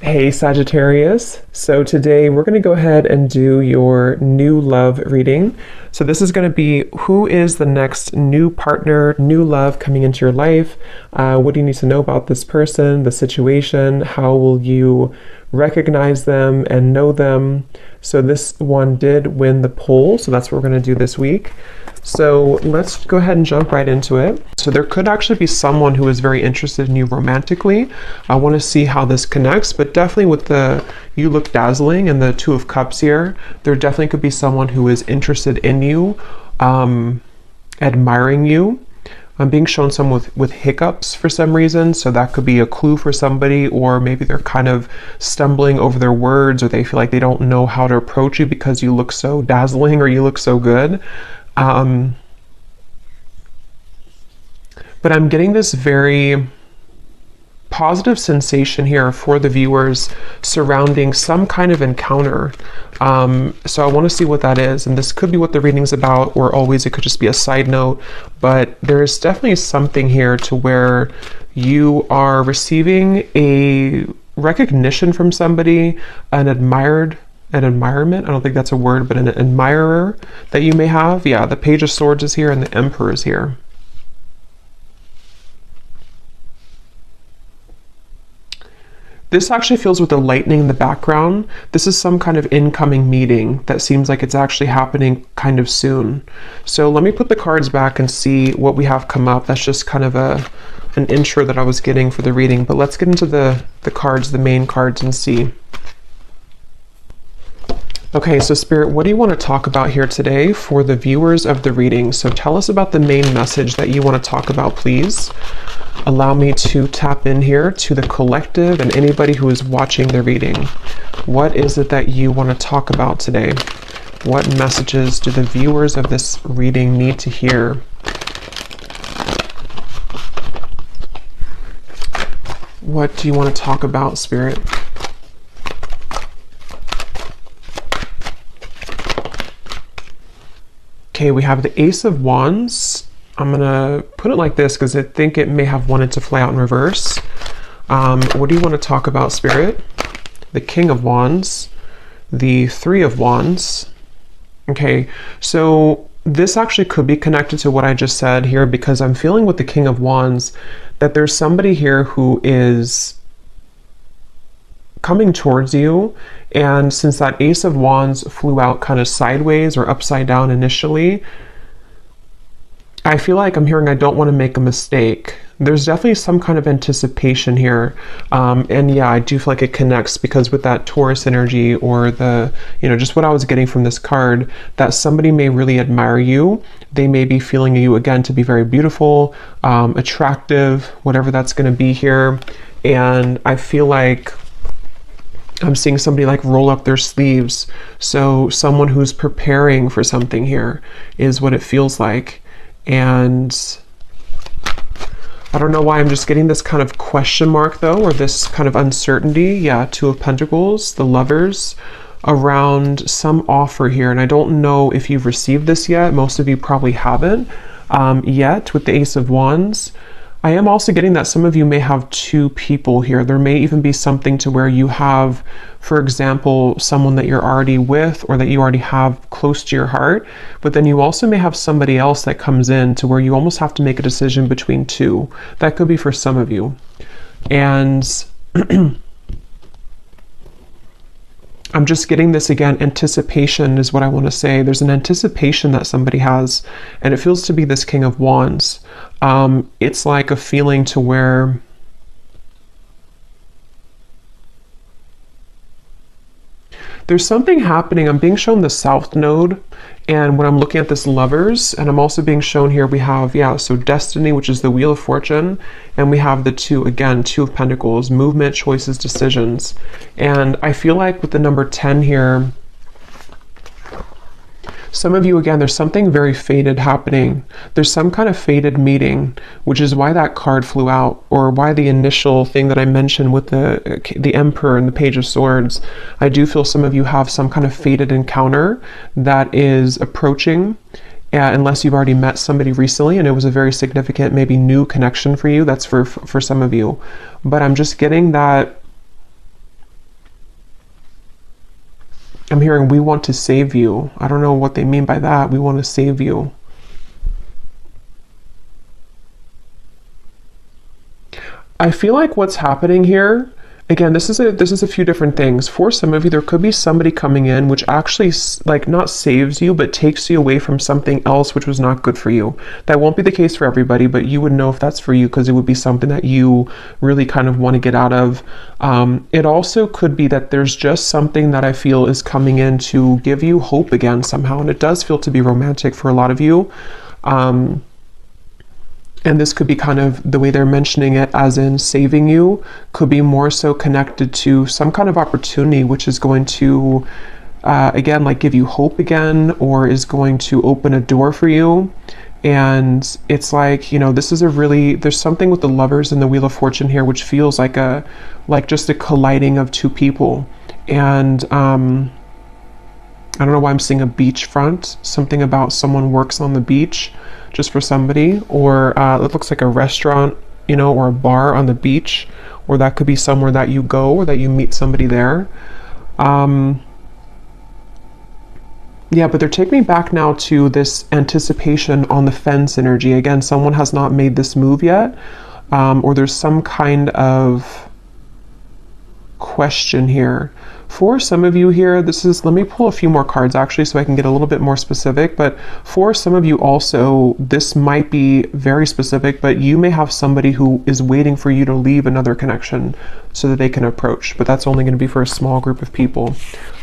Hey Sagittarius, so today we're going to go ahead and do your new love reading. So this is going to be who is the next new partner, new love coming into your life. What do you need to know about this person, the situation? How will you recognize them and know them? So this one did win the poll, so that's what we're going to do this week. So let's go ahead and jump right into it. So there could actually be someone who is very interested in you romantically. I want to see how this connects, but definitely with the you look dazzling and the Two of Cups here, there definitely could be someone who is interested in you, admiring you. I'm being shown someone with hiccups for some reason, so that could be a clue for somebody, or maybe they're kind of stumbling over their words, or they feel like they don't know how to approach you because you look so dazzling or you look so good. But I'm getting this very positive sensation here for the viewers surrounding some kind of encounter. So I want to see what that is, and this could be what the reading's about, or always it could just be a side note, but there's definitely something here to where you are receiving a recognition from somebody, an admirement, I don't think that's a word, but an admirer that you may have. Yeah, the Page of Swords is here and the Emperor is here. This actually feels with the lightning in the background. This is some kind of incoming meeting that seems like it's actually happening kind of soon. So let me put the cards back and see what we have come up. That's just kind of an intro that I was getting for the reading, but let's get into the cards, the main cards, and see. Okay, so Spirit, what do you want to talk about here today for the viewers of the reading? So tell us about the main message that you want to talk about, please. Allow me to tap in here to the collective and anybody who is watching the reading. What is it that you want to talk about today? What messages do the viewers of this reading need to hear? What do you want to talk about, Spirit? Okay, we have the Ace of Wands. I'm gonna put it like this because I think it may have wanted to fly out in reverse. What do you want to talk about, Spirit? The King of Wands, the Three of Wands. Okay, so this actually could be connected to what I just said here, because I'm feeling with the King of Wands that there's somebody here who is coming towards you, and since that Ace of Wands flew out kind of sideways or upside down initially, I feel like I'm hearing I don't want to make a mistake. There's definitely some kind of anticipation here, and yeah, I do feel like it connects because with that Taurus energy, or the, just what I was getting from this card, that somebody may really admire you. They may be feeling you again to be very beautiful, attractive, whatever that's going to be here, and I feel like I'm seeing somebody like roll up their sleeves. So someone who's preparing for something here is what it feels like. And I don't know why I'm just getting this kind of question mark though, or this kind of uncertainty. Yeah, Two of Pentacles, the Lovers, around some offer here. And I don't know if you've received this yet. Most of you probably haven't yet with the Ace of Wands. I am also getting that some of you may have two people here. There may even be something to where you have, for example, someone that you're already with or that you already have close to your heart, but then you also may have somebody else that comes in to where you almost have to make a decision between two. That could be for some of you. And I'm just getting this again, anticipation is what I want to say. There's an anticipation that somebody has, and it feels to be this King of Wands. It's like a feeling to where there's something happening. I'm being shown the South Node, and when I'm looking at this Lovers, and I'm also being shown here, we have, so Destiny, which is the Wheel of Fortune, and we have the Two of Pentacles, movement, choices, decisions. And I feel like with the number 10 here, some of you, again, there's something very fated happening. There's some kind of fated meeting, which is why that card flew out, or why the initial thing that I mentioned with the Emperor and the Page of Swords. I do feel some of you have some kind of fated encounter that is approaching, unless you've already met somebody recently and it was a very significant, maybe new connection for you. That's for some of you. But I'm just getting that I'm hearing we want to save you. I don't know what they mean by that. We want to save you. I feel like what's happening here, again, this is a few different things. For some of you, there could be somebody coming in which actually like not saves you, but takes you away from something else which was not good for you. That won't be the case for everybody, but you would know if that's for you because it would be something that you really kind of want to get out of. It also could be that there's just something that I feel is coming in to give you hope again somehow, and it does feel to be romantic for a lot of you. And this could be kind of the way they're mentioning it, as in saving you, could be more so connected to some kind of opportunity which is going to, again, like give you hope again, or is going to open a door for you. And it's like, you know, this is there's something with the Lovers and the Wheel of Fortune here, which feels like just a colliding of two people. And I don't know why I'm seeing a beachfront, something about someone works on the beach just for somebody, or it looks like a restaurant, you know, or a bar on the beach, or that could be somewhere that you go or that you meet somebody there. Yeah, but they're taking me back now to this anticipation on the fence energy. Again, someone has not made this move yet, or there's some kind of question here. For some of you here, let me pull a few more cards actually so I can get a little bit more specific, but for some of you also, this might be very specific, but you may have somebody who is waiting for you to leave another connection so that they can approach, but that's only going to be for a small group of people.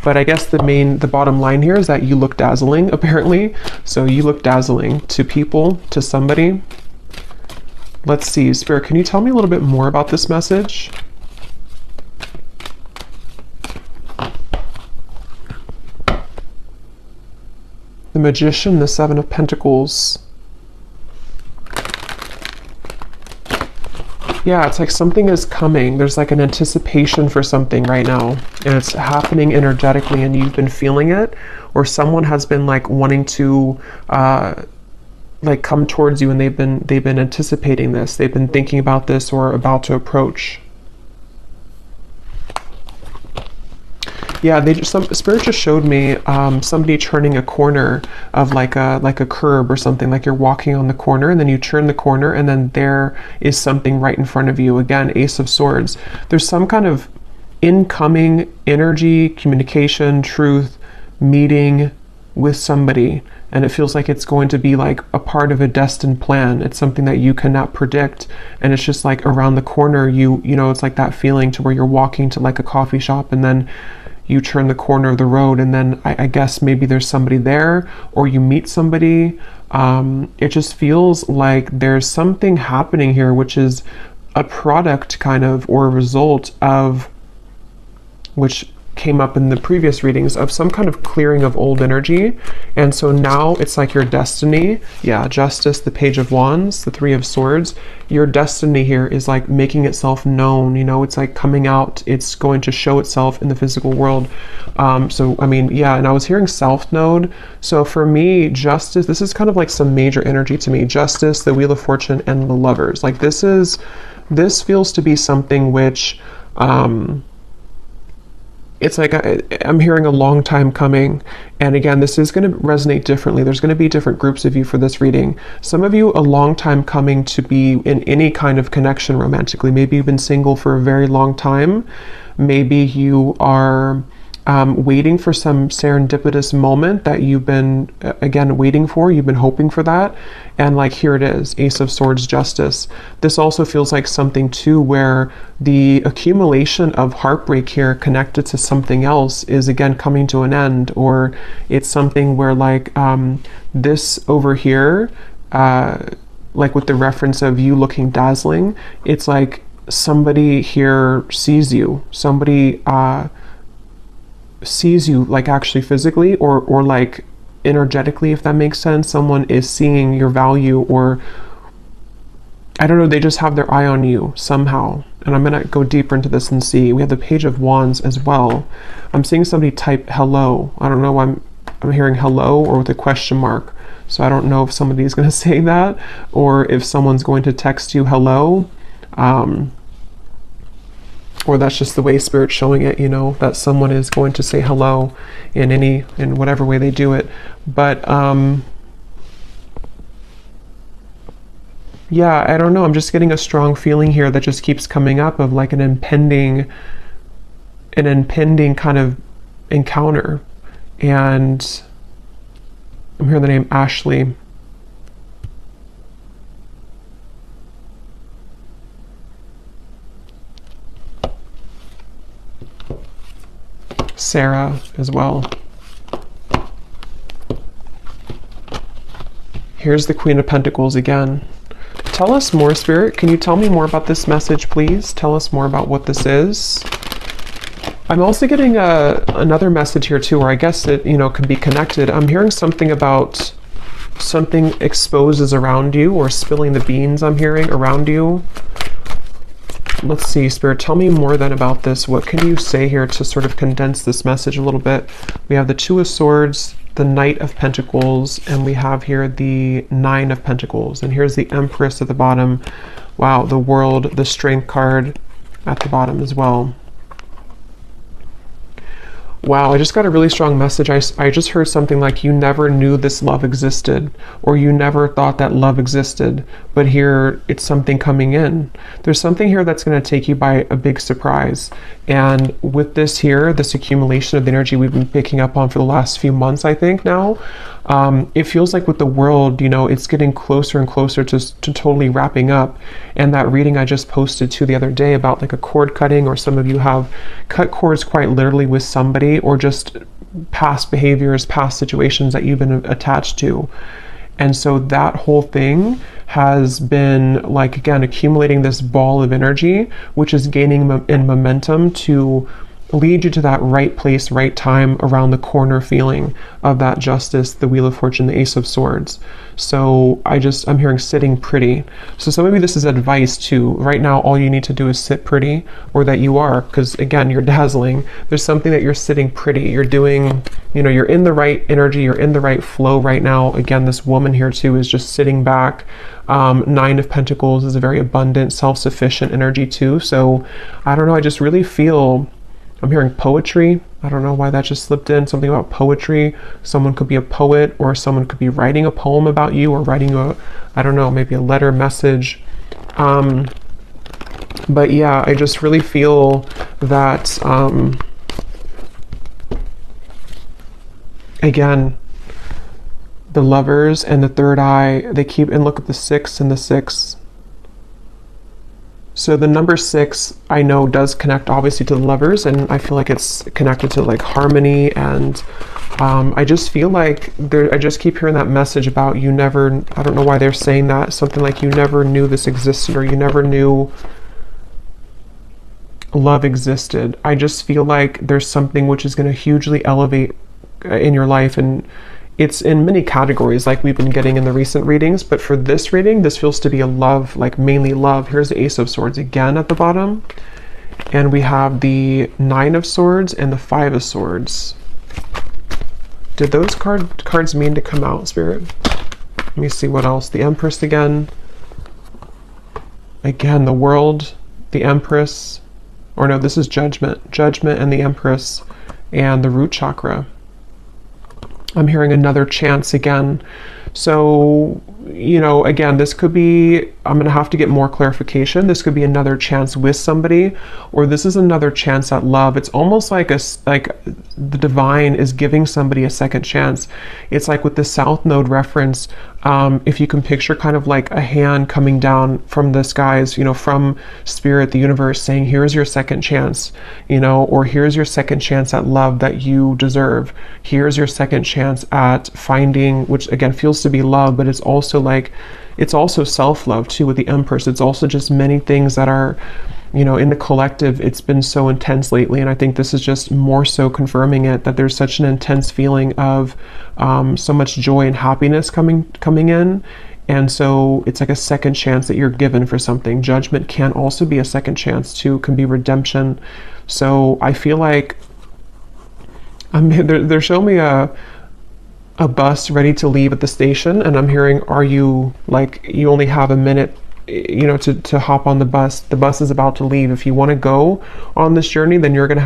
But I guess the bottom line here is that you look dazzling, apparently. So you look dazzling to people, to somebody. Let's see, Spirit, can you tell me a little bit more about this message? The Magician, the Seven of Pentacles. Yeah, it's like something is coming. There's like an anticipation for something right now, and it's happening energetically, and you've been feeling it, or someone has been like wanting to like come towards you, and they've been anticipating this. They've been thinking about this or about to approach. Yeah, Spirit just showed me somebody turning a corner of like a curb or something, like you're walking on the corner and then you turn the corner and then there is something right in front of you. Again, Ace of Swords. There's some kind of incoming energy, communication, truth, meeting with somebody, and it feels like it's going to be like a part of a destined plan. It's something that you cannot predict, and it's just like around the corner. You know, it's like that feeling to where you're walking to like a coffee shop and then you turn the corner of the road, and then I guess maybe there's somebody there, or you meet somebody. It just feels like there's something happening here, which is a product kind of, or a result of, which came up in the previous readings, of some kind of clearing of old energy. And so now it's like your destiny. Yeah, Justice, the Page of Wands, the Three of Swords. Your destiny here is like making itself known, you know, it's like coming out, it's going to show itself in the physical world. So, I mean, yeah, and I was hearing South Node. So for me, Justice, this is kind of like some major energy to me. Justice, the Wheel of Fortune, and the Lovers. Like this feels to be something which, it's like I'm hearing a long time coming. And again, this is going to resonate differently. There's going to be different groups of you for this reading. Some of you, a long time coming to be in any kind of connection romantically. Maybe you've been single for a very long time. Maybe you are waiting for some serendipitous moment that you've been, again, waiting for. You've been hoping for that. And like, here it is, Ace of Swords, Justice. This also feels like something too where the accumulation of heartbreak here connected to something else is again coming to an end, or it's something where like this over here, like with the reference of you looking dazzling, it's like somebody here sees you. Somebody sees you like actually physically or like energetically, if that makes sense. Someone is seeing your value, or I don't know, they just have their eye on you somehow. And I'm gonna go deeper into this and see. We have the Page of Wands as well. I'm seeing somebody type hello. I don't know why I'm hearing hello or with a question mark. So I don't know if somebody's gonna say that or if someone's going to text you hello. or that's just the way Spirit's showing it, you know, that someone is going to say hello in whatever way they do it. But yeah, I don't know, I'm just getting a strong feeling here that just keeps coming up of like an impending kind of encounter. And I'm hearing the name Ashley. Sarah as well. Here's the Queen of Pentacles again. Tell us more, Spirit. Can you tell me more about this message, please? Tell us more about what this is. I'm also getting another message here too, where I guess it, you know, can be connected. I'm hearing something about something exposes around you, or spilling the beans, I'm hearing, around you. Let's see, Spirit, tell me more then about this. What can you say here to sort of condense this message a little bit? We have the Two of Swords, the Knight of Pentacles, and we have here the Nine of Pentacles. And here's the Empress at the bottom. Wow, the World, the Strength card at the bottom as well. Wow, I just got a really strong message. I just heard something like you never knew this love existed, or you never thought that love existed, but here it's something coming in. There's something here that's going to take you by a big surprise. And with this here, this accumulation of the energy we've been picking up on for the last few months, I think now, it feels like with the world, you know, it's getting closer and closer to totally wrapping up. And that reading I just posted to the other day about like a cord cutting, or some of you have cut cords quite literally with somebody, or just past behaviors, past situations that you've been attached to. And so that whole thing has been like, again, accumulating this ball of energy, which is gaining in momentum to lead you to that right place, right time, around the corner feeling of that Justice, the Wheel of Fortune, the Ace of Swords. So I'm hearing sitting pretty. So some of you, this is advice too. Right now, all you need to do is sit pretty, or that you are, because again, you're dazzling. There's something that you're sitting pretty. You're doing, you know, you're in the right energy, you're in the right flow right now. Again, this woman here too is just sitting back. Nine of Pentacles is a very abundant, self-sufficient energy too. So I don't know, I just really feel, I'm hearing poetry. I don't know why that just slipped in. Something about poetry. Someone could be a poet, or someone could be writing a poem about you, or writing I don't know, maybe a letter message. But yeah, I just really feel that, again, the Lovers and the Third Eye, they keep, and look at the 6 and the 6. So the number 6, I know, does connect obviously to the Lovers, and I feel like it's connected to like harmony. And I just feel like I just keep hearing that message about you never, I don't know why they're saying that, something like you never knew this existed, or you never knew love existed. I just feel like there's something which is going to hugely elevate in your life, and it's in many categories like we've been getting in the recent readings, but for this reading, this feels to be a love, like mainly love. Here's the Ace of Swords again at the bottom, and we have the Nine of Swords and the Five of Swords. Did those cards mean to come out, Spirit? Let me see what else. The Empress again, the World, the Empress, or no, this is Judgment and the Empress, and the root chakra. I'm hearing another chance again. So, you know, again, this could be, I'm going to have to get more clarification. This could be another chance with somebody, or this is another chance at love. It's almost like the divine is giving somebody a second chance. It's like with the South Node reference, if you can picture kind of like a hand coming down from the skies, you know, from Spirit, the universe, saying, here's your second chance, you know, or here's your second chance at love that you deserve. Here's your second chance at finding, which again feels to be love, but it's also like, it's also self-love too with the Empress. It's also just many things that are, you know, in the collective, it's been so intense lately. And I think this is just more so confirming it, that there's such an intense feeling of so much joy and happiness coming in. And so it's like a second chance that you're given for something. Judgment can also be a second chance too, can be redemption. So I feel like they're showing me a bus ready to leave at the station, and I'm hearing, are you, like, you only have a minute you know, to hop on the bus. The bus is about to leave. If you want to go on this journey, then you're going to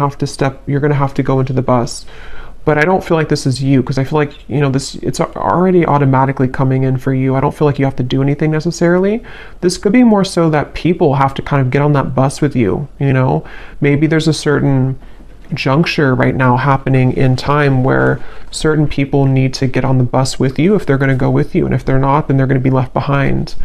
have to go into the bus. But I don't feel like this is you, because I feel like, you know, it's already automatically coming in for you. I don't feel like you have to do anything necessarily. This could be more so that people have to kind of get on that bus with you, you know. Maybe there's a certain juncture right now happening in time where certain people need to get on the bus with you if they're going to go with you, and if they're not, then they're going to be left behind.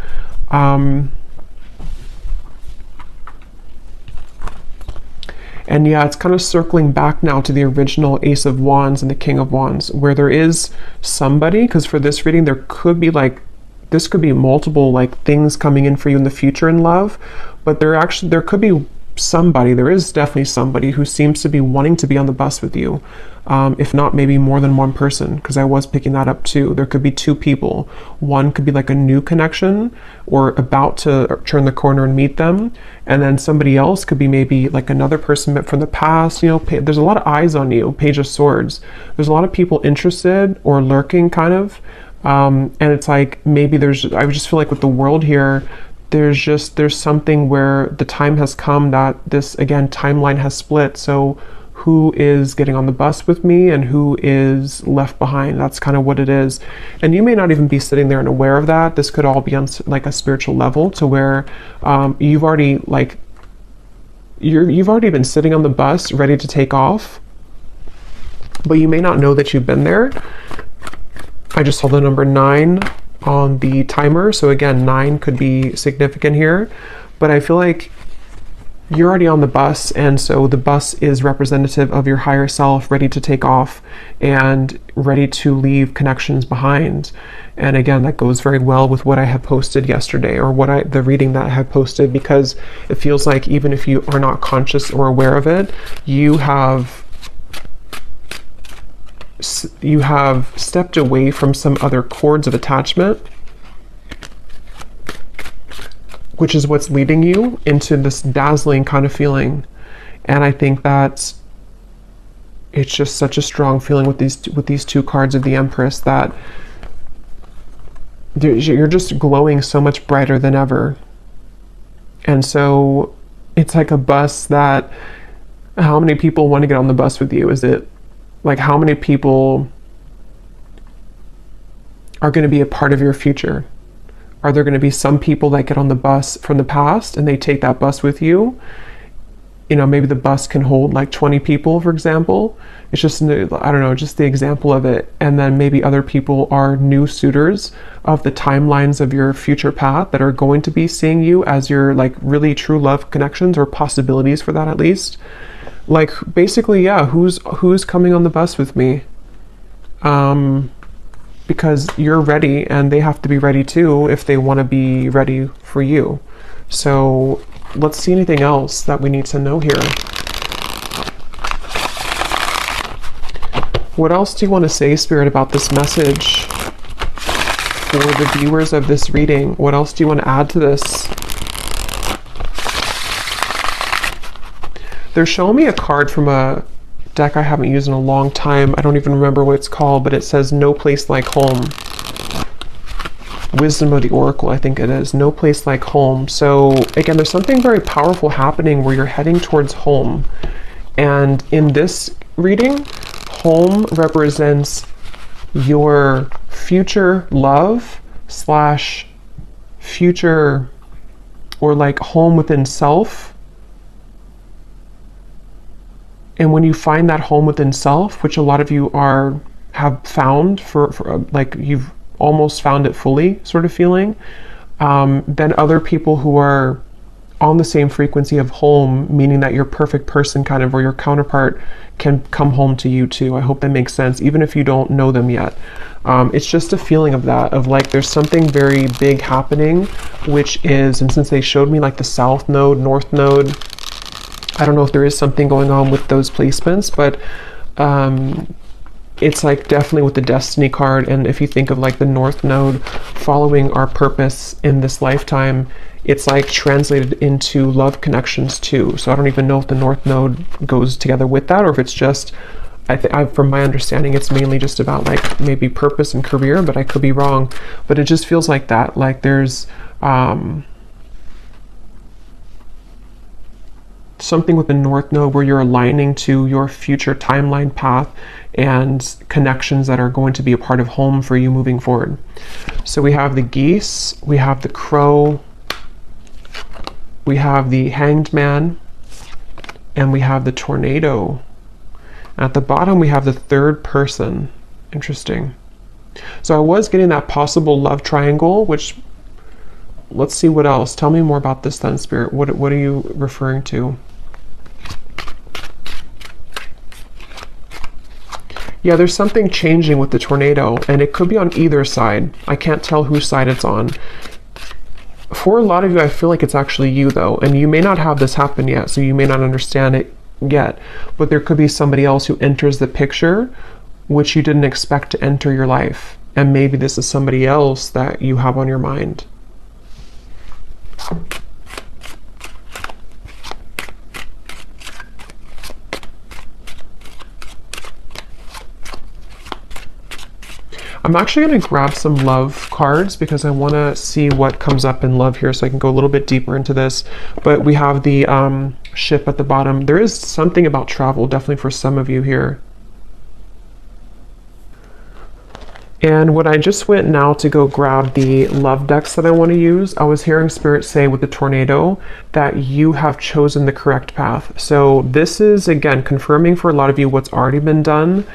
And yeah, it's kind of circling back now to the original Ace of Wands and the King of Wands, where there is somebody, because for this reading, there could be like, this could be multiple like things coming in for you in the future in love, but there could be somebody, there is definitely somebody who seems to be wanting to be on the bus with you. If not, maybe more than one person, because I was picking that up too. There could be two people. One could be like a new connection or about to turn the corner and meet them. And then somebody else could be maybe like another person from the past. You know, there's a lot of eyes on you, Page of Swords. There's a lot of people interested or lurking kind of. And it's like, maybe I just feel like with the world here, there's something where the time has come that this, again, timeline has split. So who is getting on the bus with me and who is left behind? That's kind of what it is. And you may not even be sitting there and aware of that. This could all be on like a spiritual level, to where you've already been sitting on the bus ready to take off, but you may not know that you've been there. I just saw the number 9 on the timer, so again, 9 could be significant here, but I feel like you're already on the bus, and so the bus is representative of your higher self, ready to take off and ready to leave connections behind. And again, that goes very well with what I had posted yesterday, or the reading that I had posted, because it feels like even if you are not conscious or aware of it, you have stepped away from some other cords of attachment, which is what's leading you into this dazzling kind of feeling. And I think that it's just such a strong feeling with these two cards of the Empress, that you're just glowing so much brighter than ever. And so it's like a bus that, how many people want to get on the bus with you? Is it like, how many people are going to be a part of your future? Are there going to be some people that get on the bus from the past and they take that bus with you? You know, maybe the bus can hold like 20 people, for example. It's just, I don't know, just the example of it. And then maybe other people are new suitors of the timelines of your future path that are going to be seeing you as your like really true love connections, or possibilities for that at least. Like, basically, yeah, who's coming on the bus with me? Because you're ready, and they have to be ready too if they want to be ready for you. So let's see anything else that we need to know here. What else do you want to say, Spirit, about this message for the viewers of this reading? What else do you want to add to this? They're showing me a card from a deck I haven't used in a long time. I don't even remember what it's called, but it says No Place Like Home. Wisdom of the Oracle, I think it is. No Place Like Home. So again, there's something very powerful happening where you're heading towards home. And in this reading, home represents your future love / future, or like home within self. And when you find that home within self, which a lot of you have found for like you've almost found it fully sort of feeling, then other people who are on the same frequency of home, meaning that your perfect person kind of, or your counterpart, can come home to you too. I hope that makes sense, even if you don't know them yet. It's just a feeling of that, of like there's something very big happening, which is, and since they showed me like the South Node, North Node, I don't know if there is something going on with those placements, but it's like definitely with the Destiny card. And if you think of like the North Node following our purpose in this lifetime, it's like translated into love connections too. So I don't even know if the North Node goes together with that, or if it's just, from my understanding, it's mainly just about like maybe purpose and career, but I could be wrong. But it just feels like that, like there's something with the North Node where you're aligning to your future timeline path and connections that are going to be a part of home for you moving forward. So we have the geese, we have the crow, we have the hanged man, and we have the tornado. At the bottom, we have the third person. Interesting. So I was getting that possible love triangle, which, let's see what else. Tell me more about this then, Spirit. What are you referring to? Yeah, there's something changing with the tornado, and it could be on either side. I can't tell whose side it's on. For a lot of you, I feel like it's actually you, though, and you may not have this happen yet, so you may not understand it yet, but there could be somebody else who enters the picture which you didn't expect to enter your life, and maybe this is somebody else that you have on your mind. I'm actually going to grab some love cards because I want to see what comes up in love here, so I can go a little bit deeper into this. But we have the ship at the bottom. There is something about travel, definitely for some of you here. And when I just went now to go grab the love decks that I want to use, I was hearing Spirit say with the tornado that you have chosen the correct path. So this is, again, confirming for a lot of you what's already been done,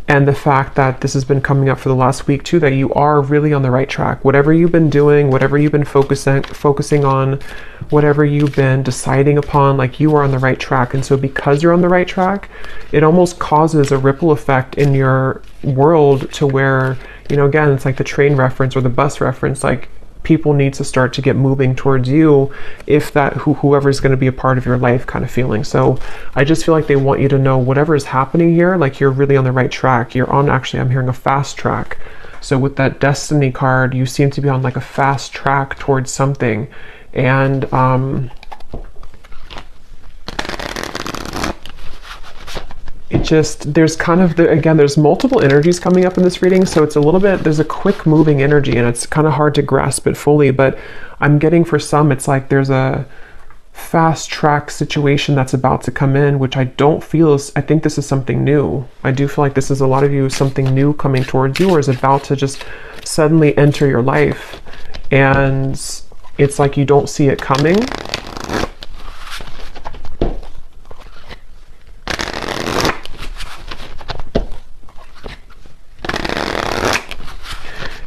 and the fact that this has been coming up for the last week too, that you are really on the right track. Whatever you've been doing, whatever you've been focusing on, whatever you've been deciding upon, like, you are on the right track. And so because you're on the right track, it almost causes a ripple effect in your world to where, you know, again, it's like the train reference or the bus reference, like, people need to start to get moving towards you, if that whoever's going to be a part of your life kind of feeling. So I just feel like they want you to know whatever is happening here, like, you're really on the right track. You're on, actually, I'm hearing a fast track. So with that Destiny card, you seem to be on like a fast track towards something. And it just, there's kind of, again, there's multiple energies coming up in this reading, so it's a little bit, there's a quick moving energy, and it's kind of hard to grasp it fully, but I'm getting for some, it's like there's a fast track situation that's about to come in, which I don't feel is, I think this is something new. I do feel like this is a lot of you, something new coming towards you, or is about to just suddenly enter your life, and it's like you don't see it coming.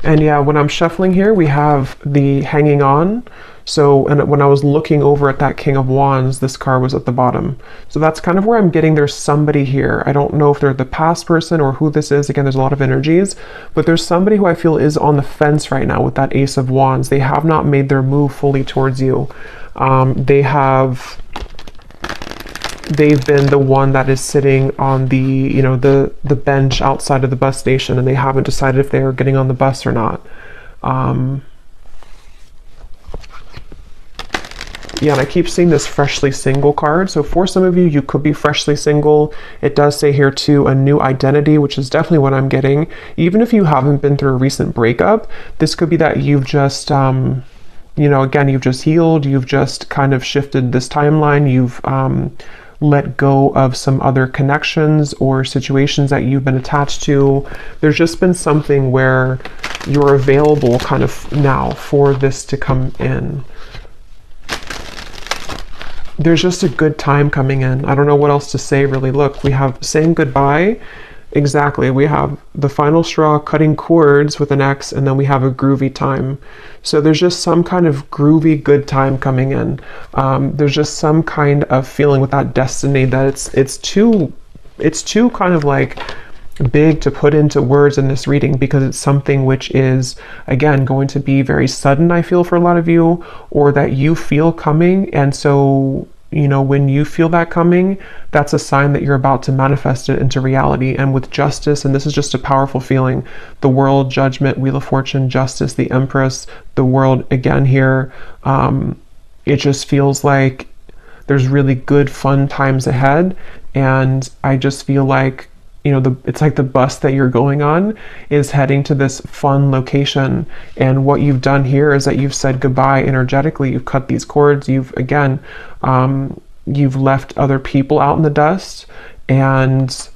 And yeah, when I'm shuffling here, we have the hanging on. So, and when I was looking over at that King of Wands, this card was at the bottom. So that's kind of where I'm getting there's somebody here. I don't know if they're the past person or who this is. Again, there's a lot of energies, but there's somebody who I feel is on the fence right now with that Ace of Wands. They have not made their move fully towards you. They've been the one that is sitting on the, you know, the bench outside of the bus station, and they haven't decided if they're getting on the bus or not. Yeah, and I keep seeing this freshly single card. So for some of you, you could be freshly single. It does say here too, a new identity, which is definitely what I'm getting. Even if you haven't been through a recent breakup, this could be that you've just, you know, again, you've just healed. You've just kind of shifted this timeline. You've let go of some other connections or situations that you've been attached to. There's just been something where you're available kind of now for this to come in. There's just a good time coming in. I don't know what else to say, really. Look, we have saying goodbye. Exactly. We have the final straw, cutting cords with an X, and then we have a groovy time. So there's just some kind of groovy good time coming in. There's just some kind of feeling with that destiny that it's too kind of like big to put into words in this reading, because it's something which is, again, going to be very sudden, I feel, for a lot of you, or that you feel coming. And so, you know, when you feel that coming, that's a sign that you're about to manifest it into reality. And with justice, and this is just a powerful feeling, the World, Judgment, Wheel of Fortune, Justice, the Empress, the World again here, it just feels like there's really good, fun times ahead. And I just feel like, you know, it's like the bus that you're going on is heading to this fun location. And what you've done here is that you've said goodbye energetically. You've cut these cords. You've, again, you've left other people out in the dust, and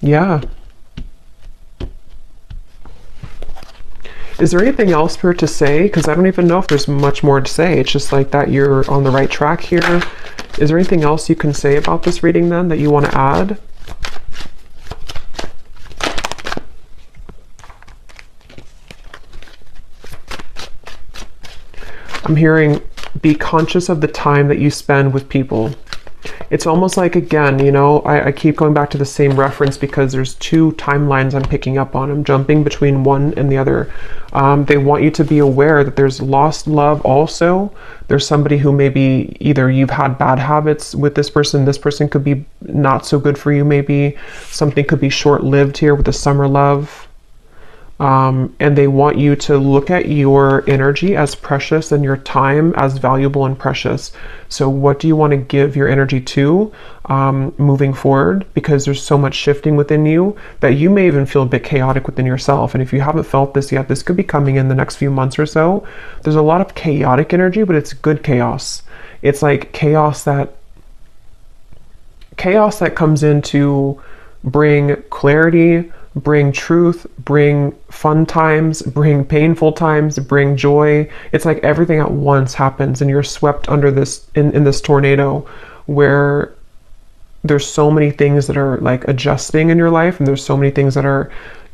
yeah. Is there anything else, Spirit, to say? Because I don't even know if there's much more to say. It's just like that you're on the right track here. Is there anything else you can say about this reading then that you want to add? I'm hearing, be conscious of the time that you spend with people. It's almost like, again, you know, I keep going back to the same reference because there's two timelines I'm picking up on. I'm jumping between one and the other. They want you to be aware that there's lost love also. There's somebody who maybe either you've had bad habits with this person could be not so good for you maybe. Something could be short-lived here with the summer love. And they want you to look at your energy as precious and your time as valuable and precious. So what do you want to give your energy to moving forward? Because there's so much shifting within you that you may even feel a bit chaotic within yourself. And if you haven't felt this yet, this could be coming in the next few months or so. There's a lot of chaotic energy, but it's good chaos. It's like chaos that comes in to bring clarity, bring truth, bring fun times, bring painful times, bring joy. It's like everything at once happens and you're swept under this, in this tornado where there's so many things that are like adjusting in your life, and there's so many things that are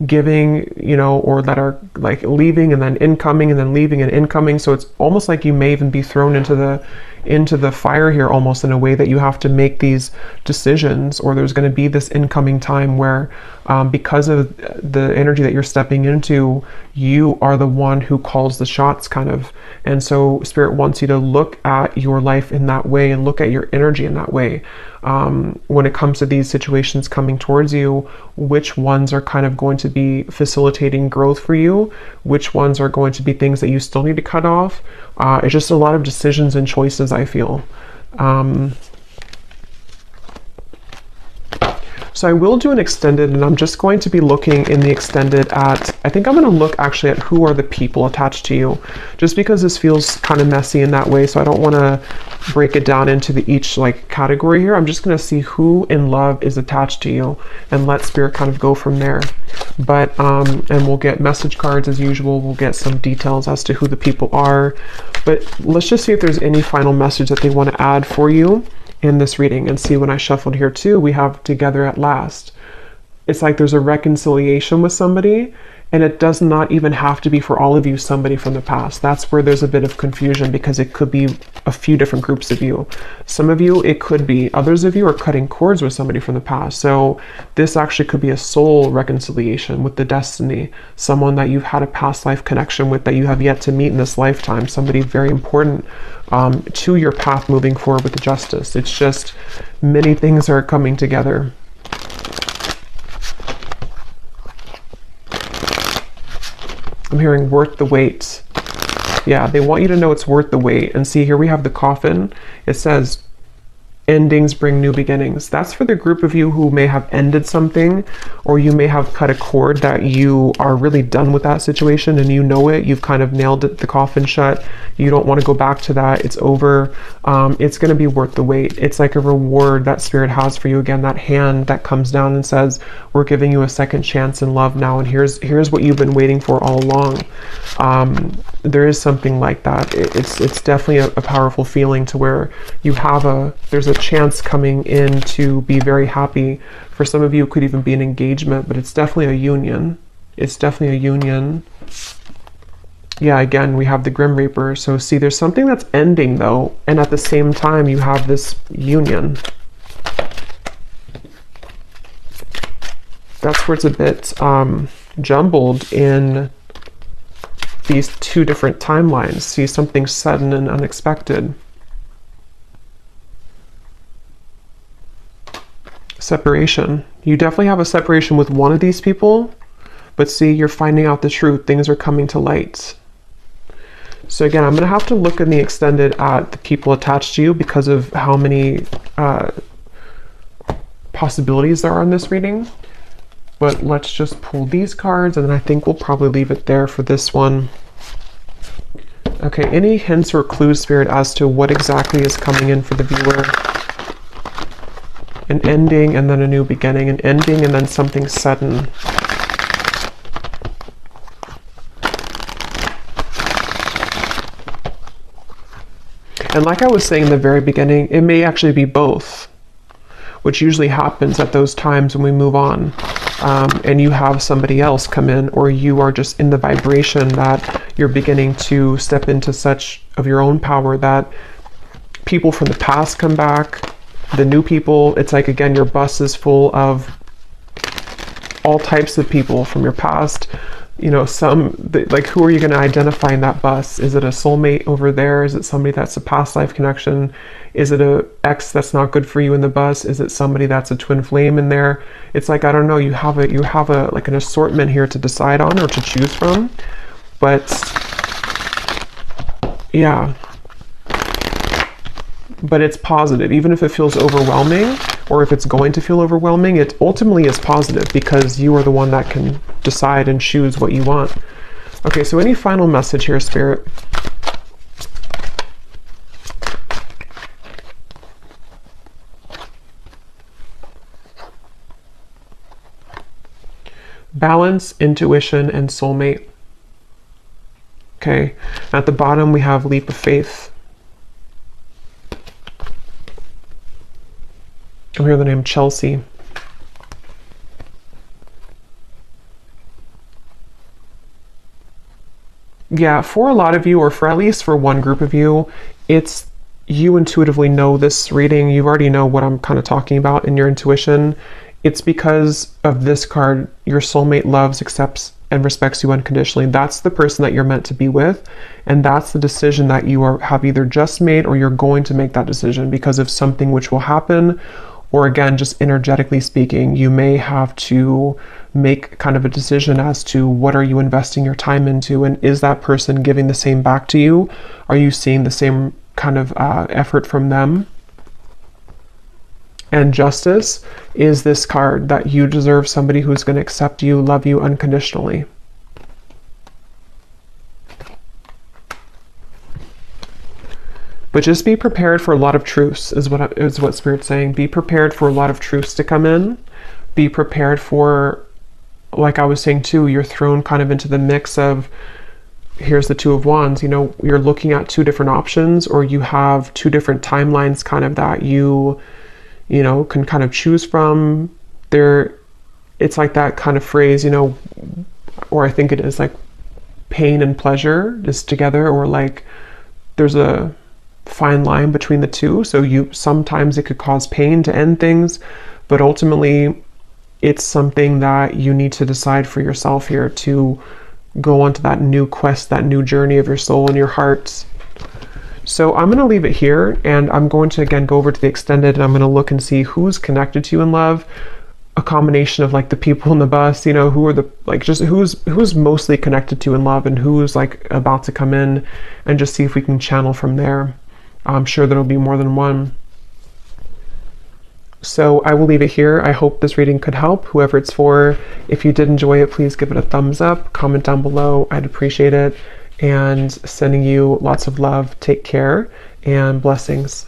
giving, you know, or that are like leaving and then incoming and then leaving and incoming. So it's almost like you may even be thrown into the fire here, almost in a way that you have to make these decisions, or there's going to be this incoming time where because of the energy that you're stepping into, you are the one who calls the shots, kind of. And so Spirit wants you to look at your life in that way and look at your energy in that way. When it comes to these situations coming towards you, which ones are kind of going to be facilitating growth for you? Which ones are going to be things that you still need to cut off? It's just a lot of decisions and choices, I feel. So I will do an extended, and I'm just going to be looking in the extended at, I think I'm going to look actually at who are the people attached to you, just because this feels kind of messy in that way. So I don't want to break it down into each like category here. I'm just going to see who in love is attached to you and let Spirit kind of go from there. But, and we'll get message cards as usual. We'll get some details as to who the people are, but let's just see if there's any final message that they want to add for you in this reading. And see, when I shuffled here too, we have together at last. It's like there's a reconciliation with somebody, and it does not even have to be for all of you somebody from the past. That's where there's a bit of confusion, because it could be a few different groups of you. Some of you, it could be. Others of you are cutting cords with somebody from the past. So this actually could be a soul reconciliation with the destiny, someone that you've had a past life connection with that you have yet to meet in this lifetime, somebody very important to your path moving forward with the justice. It's just many things are coming together. I'm hearing worth the wait. Yeah, they want you to know it's worth the wait. And see, here we have the coffin. It says, endings bring new beginnings. That's for the group of you who may have ended something, or you may have cut a cord that you are really done with that situation and you know it. You've kind of nailed it, the coffin shut. You don't want to go back to that. It's over. It's going to be worth the wait. It's like a reward that Spirit has for you. Again, that hand that comes down and says, we're giving you a second chance in love now, and here's what you've been waiting for all along. There is something like that. It's definitely a powerful feeling to where you have there's a chance coming in to be very happy. For some of you, it could even be an engagement, but it's definitely a union. It's definitely a union. Yeah, again, we have the Grim Reaper. So see, there's something that's ending though, and at the same time you have this union. That's where it's a bit jumbled in these two different timelines. See, something sudden and unexpected. Separation. You definitely have a separation with one of these people, but see, you're finding out the truth. Things are coming to light. So again, I'm going to have to look in the extended at the people attached to you because of how many possibilities there are in this reading. But let's just pull these cards, and then I think we'll probably leave it there for this one. Okay, any hints or clues, Spirit, as to what exactly is coming in for the viewer? An ending and then a new beginning, an ending and then something sudden. And like I was saying in the very beginning, it may actually be both, which usually happens at those times when we move on. And you have somebody else come in, or you are just in the vibration that you're beginning to step into such of your own power that people from the past come back, the new people. It's like, again, your bus is full of all types of people from your past. You know, like, who are you going to identify in that bus? Is it a soulmate over there? Is it somebody that's a past life connection? Is it a ex that's not good for you in the bus? Is it somebody that's a twin flame in there? It's like, I don't know, you have a like an assortment here to decide on or to choose from. But yeah, but it's positive. Even if it feels overwhelming, or if it's going to feel overwhelming, it ultimately is positive because you are the one that can decide and choose what you want. Okay, so any final message here, Spirit? Balance, intuition, and soulmate. Okay, at the bottom we have leap of faith. I hear the name Chelsea. Yeah, for a lot of you, or for at least for one group of you, it's you intuitively know this reading. You already know what I'm kind of talking about in your intuition. It's because of this card. Your soulmate loves, accepts, and respects you unconditionally. That's the person that you're meant to be with. And that's the decision that you have either just made, or you're going to make that decision because of something which will happen. Or again, just energetically speaking, you may have to make kind of a decision as to what are you investing your time into, and is that person giving the same back to you? Are you seeing the same kind of effort from them? And justice is this card that you deserve somebody who's going to accept you, love you unconditionally. But just be prepared for a lot of truths is what Spirit's saying. Be prepared for a lot of truths to come in. Be prepared for, like I was saying too, you're thrown kind of into the mix of, here's the Two of Wands. You know, you're looking at two different options, or you have two different timelines kind of that you know, can kind of choose from. It's like that kind of phrase, you know, or I think it is like pain and pleasure is together, or like there's a fine line between the two. So sometimes it could cause pain to end things, but ultimately it's something that you need to decide for yourself here to go onto that new quest, that new journey of your soul and your heart. So I'm going to leave it here, and I'm going to again go over to the extended, and I'm going to look and see who's connected to you in love. A combination of like the people in the bus, you know, who are the, like, just who's mostly connected to in love, and who's like about to come in, and just see if we can channel from there. I'm sure there'll be more than one. So I will leave it here. I hope this reading could help whoever it's for. If you did enjoy it, please give it a thumbs up, comment down below. I'd appreciate it. And sending you lots of love. Take care and blessings.